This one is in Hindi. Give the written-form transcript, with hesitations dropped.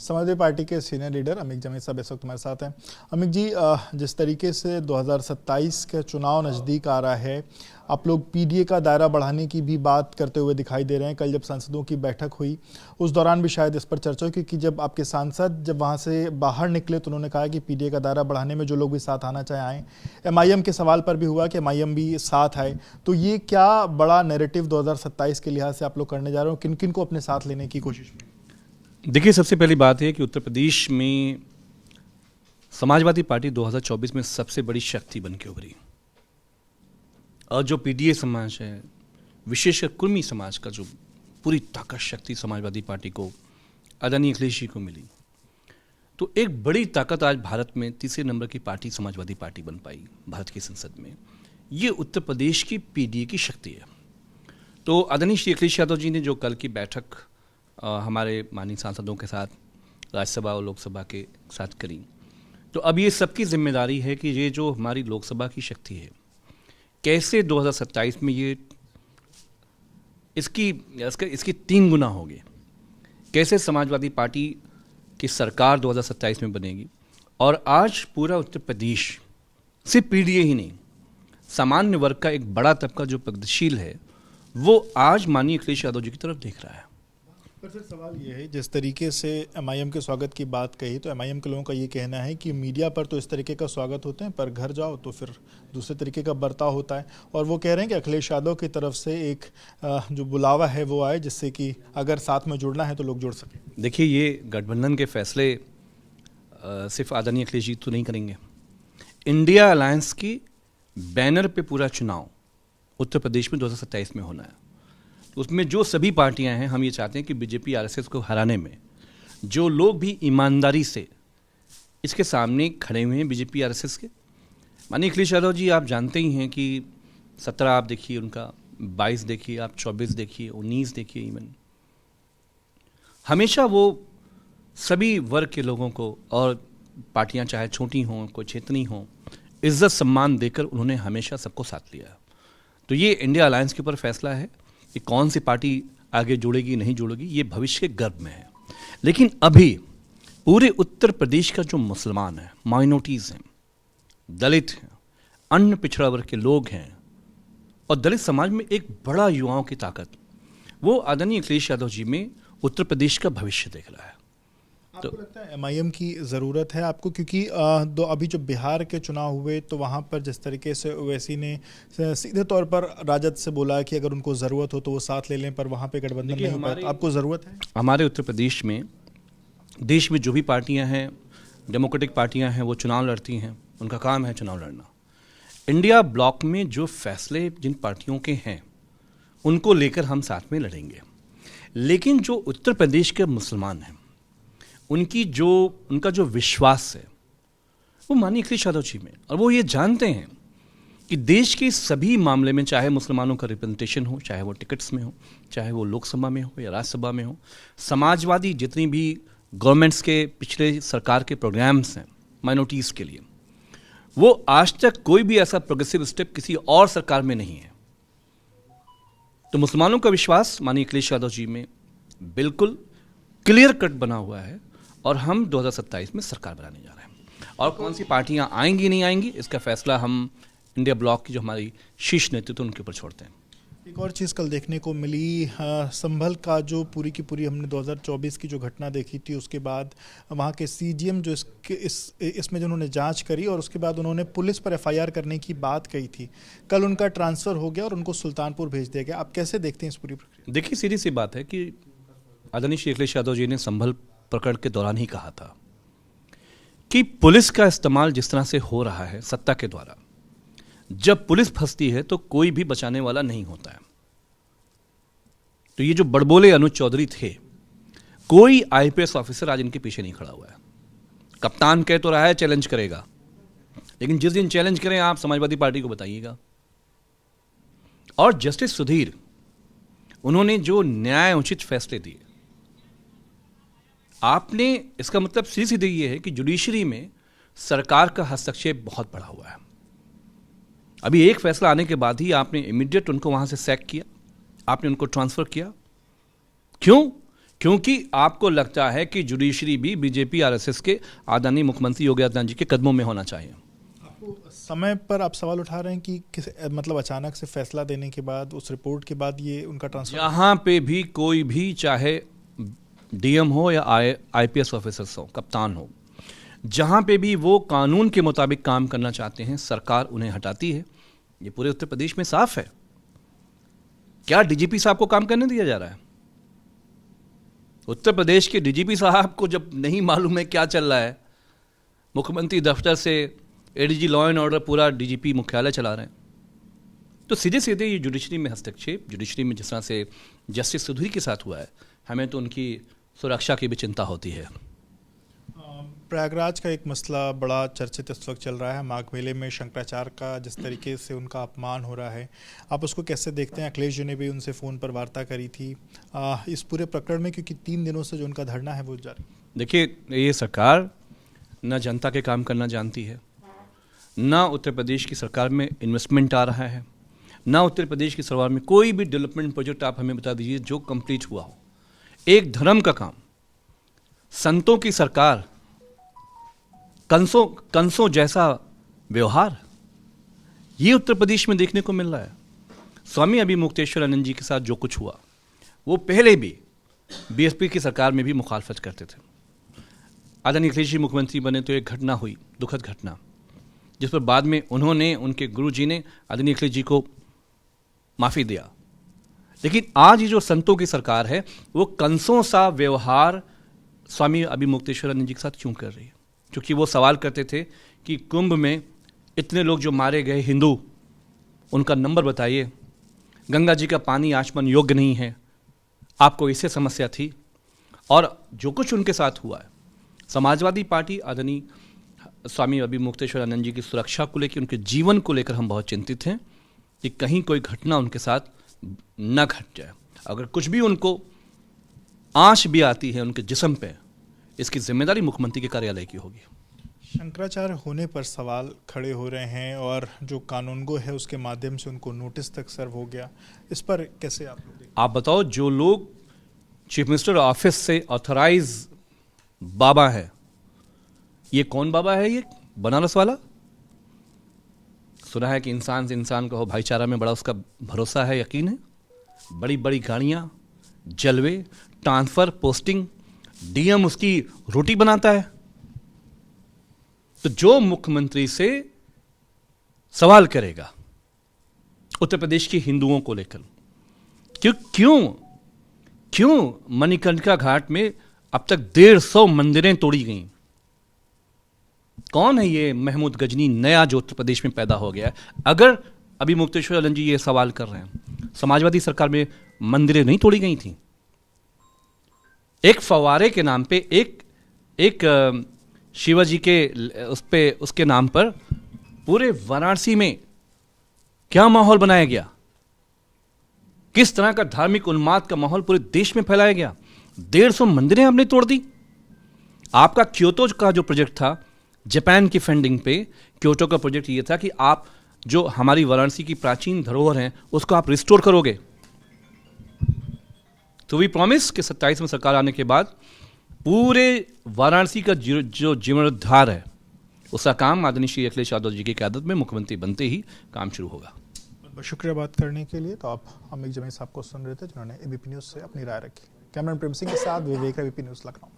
समाजवादी पार्टी के सीनियर लीडर अमिक जमीर साहब इस वक्त हमारे साथ हैं। अमिक जी, जिस तरीके से 2027 का चुनाव नज़दीक आ रहा है, आप लोग पीडीए का दायरा बढ़ाने की भी बात करते हुए दिखाई दे रहे हैं। कल जब सांसदों की बैठक हुई उस दौरान भी शायद इस पर चर्चा हुई, क्योंकि जब आपके सांसद जब वहाँ से बाहर निकले तो उन्होंने कहा कि पीडीए का दायरा बढ़ाने में जो लोग भी साथ आना चाहे आएँ। एमआईएम के सवाल पर भी हुआ कि एमआईएम भी साथ आए। तो ये क्या बड़ा नैरेटिव 2027 के लिहाज से आप लोग करने जा रहे हो, किन किन को अपने साथ लेने की कोशिश में? देखिए, सबसे पहली बात है कि उत्तर प्रदेश में समाजवादी पार्टी 2024 में सबसे बड़ी शक्ति बन के उभरी और जो पीडीए समाज है, विशेषकर कुर्मी समाज का जो पूरी ताकत शक्ति समाजवादी पार्टी को, आदरणीय अखिलेश जी को मिली, तो एक बड़ी ताकत आज भारत में तीसरे नंबर की पार्टी समाजवादी पार्टी बन पाई भारत की संसद में। ये उत्तर प्रदेश की पीडीए की शक्ति है। तो आदरणीय श्री अखिलेश यादव जी ने जो कल की बैठक हमारे माननीय सांसदों के साथ राज्यसभा और लोकसभा के साथ करी, तो अब ये सबकी जिम्मेदारी है कि ये जो हमारी लोकसभा की शक्ति है, कैसे 2027 में ये इसकी 3 गुना होगी, कैसे समाजवादी पार्टी की सरकार 2027 में बनेगी। और आज पूरा उत्तर प्रदेश सिर्फ पीडीए ही नहीं, सामान्य वर्ग का एक बड़ा तबका जो प्रगतिशील है, वो आज माननीय अखिलेश यादव जी की तरफ देख रहा है। पर फिर सवाल ये है, जिस तरीके से एमआईएम के स्वागत की बात कही, तो एमआईएम के लोगों का ये कहना है कि मीडिया पर तो इस तरीके का स्वागत होते हैं, पर घर जाओ तो फिर दूसरे तरीके का बर्ताव होता है। और वो कह रहे हैं कि अखिलेश यादव की तरफ से एक जो बुलावा है वो आए, जिससे कि अगर साथ में जुड़ना है तो लोग जुड़ सकें। देखिए, ये गठबंधन के फैसले सिर्फ आदरणीय अखिलेश जी तो नहीं करेंगे। इंडिया अलायंस की बैनर पे पूरा चुनाव उत्तर प्रदेश में 2027 में होना है। उसमें जो सभी पार्टियां हैं, हम ये चाहते हैं कि बीजेपी आरएसएस को हराने में जो लोग भी ईमानदारी से इसके सामने खड़े हुए हैं, बीजेपी आरएसएस के, माननीय अखिलेश यादव जी आप जानते ही हैं कि 17 आप देखिए उनका, 22 देखिए आप, 24 देखिए, 19 देखिए, इवन हमेशा वो सभी वर्ग के लोगों को, और पार्टियां चाहे छोटी हों कोई क्षेत्रीय हों, इज्जत सम्मान देकर उन्होंने हमेशा सबको साथ लिया। तो ये इंडिया अलायंस के ऊपर फैसला है कि कौन सी पार्टी आगे जुड़ेगी नहीं जुड़ेगी, ये भविष्य के गर्भ में है। लेकिन अभी पूरे उत्तर प्रदेश का जो मुसलमान है, माइनॉरिटीज़ हैं, दलित हैं, अन्य पिछड़ा वर्ग के लोग हैं, और दलित समाज में एक बड़ा युवाओं की ताकत, वो आदरणीय अखिलेश यादव जी में उत्तर प्रदेश का भविष्य देख रहा है। आपको लगता है एमआईएम की ज़रूरत है आपको, क्योंकि अभी जो बिहार के चुनाव हुए तो वहाँ पर जिस तरीके से ओवैसी ने सीधे तौर पर राजद से बोला कि अगर उनको ज़रूरत हो तो वो साथ ले लें, पर वहाँ पे गठबंधन नहीं हो पाया। आपको ज़रूरत है? हमारे उत्तर प्रदेश में, देश में जो भी पार्टियां हैं, डेमोक्रेटिक पार्टियां हैं, वो चुनाव लड़ती हैं, उनका काम है चुनाव लड़ना। इंडिया ब्लॉक में जो फैसले जिन पार्टियों के हैं उनको लेकर हम साथ में लड़ेंगे। लेकिन जो उत्तर प्रदेश के मुसलमान हैं, उनका जो विश्वास है वो माननीय अखिलेश यादव जी में, और वो ये जानते हैं कि देश के सभी मामले में, चाहे मुसलमानों का रिप्रेजेंटेशन हो, चाहे वो टिकट्स में हो, चाहे वो लोकसभा में हो या राज्यसभा में हो, समाजवादी जितनी भी गवर्नमेंट्स के पिछले सरकार के प्रोग्राम्स हैं माइनॉरिटीज़ के लिए, वो आज तक कोई भी ऐसा प्रोग्रेसिव स्टेप किसी और सरकार में नहीं है। तो मुसलमानों का विश्वास माननीय अखिलेश यादव जी में बिल्कुल क्लियर कट बना हुआ है, और हम 2027 में सरकार बनाने जा रहे हैं। और कौन सी पार्टियां आएंगी नहीं आएंगी, इसका फैसला हम इंडिया ब्लॉक की जो हमारी शीर्ष नेतृत्व उनके ऊपर छोड़ते हैं। एक और चीज़ कल देखने को मिली, संभल का जो पूरी की पूरी हमने 2024 की जो घटना देखी थी, उसके बाद वहाँ के सीजीएम जो इसमें जिन्होंने जांच करी, और उसके बाद उन्होंने पुलिस पर एफआईआर करने की बात कही थी, कल उनका ट्रांसफ़र हो गया और उनको सुल्तानपुर भेज दिया गया। आप कैसे देखते हैं इस पूरी प्रक्रिया? देखिए, सीधी सी बात है कि आदरणीय श्री अखिलेश यादव जी ने संभल प्रकरण के दौरान ही कहा था कि पुलिस का इस्तेमाल जिस तरह से हो रहा है सत्ता के द्वारा, जब पुलिस फंसती है तो कोई भी बचाने वाला नहीं होता है। तो ये जो बड़बोले अनुज चौधरी थे, कोई आईपीएस ऑफिसर आज इनके पीछे नहीं खड़ा हुआ है। कप्तान कह तो रहा है चैलेंज करेगा, लेकिन जिस दिन चैलेंज करें आप समाजवादी पार्टी को बताइएगा। और जस्टिस सुधीर, उन्होंने जो न्याय उचित फैसले दिए, आपने, इसका मतलब सीधे ये है कि जुडिशरी में सरकार का हस्तक्षेप बहुत बढ़ा हुआ है। अभी एक फैसला आने के बाद ही आपने इमीडिएट उनको वहां से सैक किया, आपने उनको ट्रांसफर किया। क्यों? क्योंकि आपको लगता है कि जुडिशरी भी बीजेपी आरएसएस के आदरणीय मुख्यमंत्री योगी आदित्यनाथ जी के कदमों में होना चाहिए। समय पर आप सवाल उठा रहे हैं कि मतलब अचानक से फैसला देने के बाद, उस रिपोर्ट के बाद ये उनका ट्रांसफर, जहां पे भी कोई भी, चाहे डीएम हो या आईपीएस ऑफिसर्स हो, कप्तान हो, जहां पे भी वो कानून के मुताबिक काम करना चाहते हैं, सरकार उन्हें हटाती है। ये पूरे उत्तर प्रदेश में साफ है। क्या डीजीपी साहब को काम करने दिया जा रहा है? उत्तर प्रदेश के डीजीपी साहब को जब नहीं मालूम है क्या चल रहा है, मुख्यमंत्री दफ्तर से एडीजी लॉ एंड ऑर्डर पूरा डीजीपी मुख्यालय चला रहे हैं, तो सीधे सीधे ये जुडिशरी में हस्तक्षेप, जुडिशरी में जिस तरह से जस्टिस सुधीर के साथ हुआ है, हमें तो उनकी सुरक्षा की भी चिंता होती है। प्रयागराज का एक मसला बड़ा चर्चित इस वक्त चल रहा है। माघ मेले में शंकराचार्य का जिस तरीके से उनका अपमान हो रहा है, आप उसको कैसे देखते हैं? अखिलेश जी ने भी उनसे फ़ोन पर वार्ता करी थी इस पूरे प्रकरण में, क्योंकि 3 दिनों से जो उनका धरना है वो जारी। देखिए, ये सरकार न जनता के काम करना जानती है, ना उत्तर प्रदेश की सरकार में इन्वेस्टमेंट आ रहा है, ना उत्तर प्रदेश की सरकार में कोई भी डेवलपमेंट प्रोजेक्ट आप हमें बता दीजिए जो कंप्लीट हुआ हो। एक धर्म का काम, संतों की सरकार, कंसों जैसा व्यवहार, ये उत्तर प्रदेश में देखने को मिल रहा है। स्वामी अभिमुक्तेश्वर जी के साथ जो कुछ हुआ, वो पहले भी बीएसपी की सरकार में भी मुखालफत करते थे। आदरणीय अखिलेश जी मुख्यमंत्री बने तो एक घटना हुई, दुखद घटना, जिस पर बाद में उन्होंने, उनके गुरु जी ने आदरणीय अखिलेश जी को माफ़ी दिया। लेकिन आज ये जो संतों की सरकार है, वो कंसों सा व्यवहार स्वामी अभिमुक्तेश्वर जी के साथ क्यों कर रही है? क्योंकि वो सवाल करते थे कि कुंभ में इतने लोग जो मारे गए हिंदू, उनका नंबर बताइए, गंगा जी का पानी आचमन योग्य नहीं है, आपको इससे समस्या थी। और जो कुछ उनके साथ हुआ है, समाजवादी पार्टी आदरणीय स्वामी अभिमुक्तेश्वर जी की सुरक्षा को लेकर, उनके जीवन को लेकर हम बहुत चिंतित हैं कि कहीं कोई घटना उनके साथ न घट जाए। अगर कुछ भी उनको आंच भी आती है उनके जिस्म पे, इसकी जिम्मेदारी मुख्यमंत्री के कार्यालय की होगी। शंकराचार्य होने पर सवाल खड़े हो रहे हैं और जो कानूनगो है उसके माध्यम से उनको नोटिस तक सर्व हो गया, इस पर कैसे आप लोग? आप बताओ, जो लोग चीफ मिनिस्टर ऑफिस से ऑथराइज बाबा है, ये कौन बाबा है? ये बनारस वाला। सुना है कि इंसान से इंसान का हो, भाईचारा में बड़ा उसका भरोसा है, यकीन है। बड़ी बड़ी गाड़ियां, जलवे, ट्रांसफर, पोस्टिंग, डीएम उसकी रोटी बनाता है। तो जो मुख्यमंत्री से सवाल करेगा उत्तर प्रदेश के हिंदुओं को लेकर, क्यों मणिकर्णिका घाट में अब तक 150 मंदिरें तोड़ी गई? कौन है ये महमूद गजनी नया जो उत्तर प्रदेश में पैदा हो गया है? अगर अभिमुक्तेश्वर जी ये सवाल कर रहे हैं, समाजवादी सरकार में मंदिरें नहीं तोड़ी गई थी? एक फवारे के नाम पे, एक शिवाजी के उसके नाम पर पूरे वाराणसी में क्या माहौल बनाया गया? किस तरह का धार्मिक उन्माद का माहौल पूरे देश में फैलाया गया? 150 मंदिरें आपने तोड़ दी। आपका क्योटो का जो प्रोजेक्ट था, जापान की फंडिंग पे क्योटो का प्रोजेक्ट ये था कि आप जो हमारी वाराणसी की प्राचीन धरोहर हैं उसको आप रिस्टोर करोगे। तो वी प्रॉमिस कि 27 में सरकार आने के बाद पूरे वाराणसी का जो जीर्णोद्धार है, उसका काम आदरणीय श्री अखिलेश यादव जी की क़यादत में मुख्यमंत्री बनते ही काम शुरू होगा। बहुत शुक्रिया बात करने के लिए। तो आप अमित जमीन साहब को सुन रहे थे, जिन्होंने एबीपी न्यूज़ से अपनी राय रखी। कैमरामैन प्रेम सिंह के साथ विवेक, एबीपी न्यूज़ लखनऊ।